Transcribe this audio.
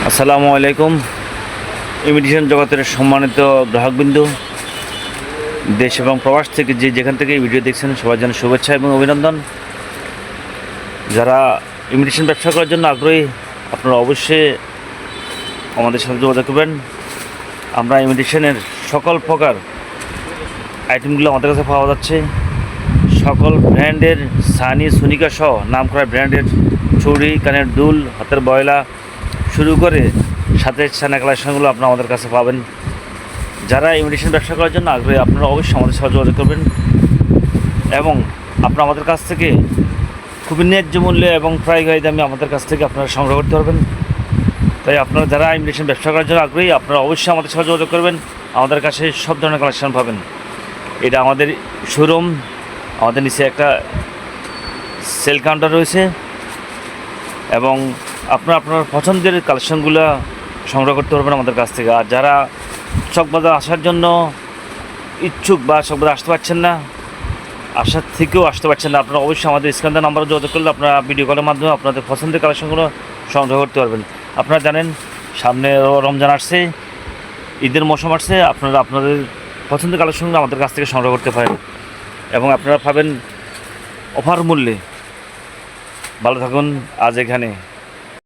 আসসালামু আলাইকুম। ইমিটেশন জগতের সম্মানিত গ্রাহকবৃন্দ, দেশ এবং প্রবাস থেকে যেখান থেকে এই ভিডিও দেখছেন সবার জন্য শুভেচ্ছা এবং অভিনন্দন। যারা ইমিটেশন ব্যবসা করার জন্য আগ্রহী, আপনারা অবশ্যই আমাদের সাথে যোগাযোগ করবেন। আমরা ইমিটেশনের সকল প্রকার আইটেমগুলো আমাদের কাছে পাওয়া যাচ্ছে। সকল ব্র্যান্ডের সানি, সোনিকা সহ নামকরা ব্র্যান্ডের চুড়ি, কানের দুল, হাতের বয়লা শুরু করে সাথে ছানা কালেকশনগুলো আপনারা আমাদের কাছে পাবেন। যারা ইমিটেশন ব্যবসা করার জন্য আগ্রহী, আপনারা অবশ্যই আমাদের সাথে যোগাযোগ করবেন এবং আপনারা আমাদের কাছ থেকে খুবই ন্যায্য মূল্যে এবং প্রায় দামে আমাদের কাছ থেকে আপনারা সংগ্রহ করতে পারবেন। তাই আপনারা যারা ইমিটেশন ব্যবসা করার জন্য আগ্রহী, আপনারা অবশ্যই আমাদের সাথে যোগাযোগ করবেন। আমাদের কাছে সব ধরনের কালেকশন পাবেন। এটা আমাদের শোরুম, আমাদের নিচে একটা সেল কাউন্টার রয়েছে এবং আপনার পছন্দের কালেকশনগুলো সংগ্রহ করতে পারবেন আমাদের কাছ থেকে। আর যারা চকবাজার আসার জন্য ইচ্ছুক বা চকবাজার আসতে পারছেন না, আসার থেকেও আসতে পারছেন না, আপনারা অবশ্যই আমাদের স্ক্রিনের নাম্বারে যোগাযোগ করলে আপনারা ভিডিও কলের মাধ্যমে আপনাদের পছন্দের কালেকশনগুলো সংগ্রহ করতে পারবেন। আপনারা জানেন সামনে রমজান আসছে, ঈদের মৌসুম আসছে, আপনারা আপনাদের পছন্দের কালেকশনগুলো আমাদের কাছ থেকে সংগ্রহ করতে পারেন এবং আপনারা পাবেন অফার মূল্যে। ভালো থাকুন আজ এখানে।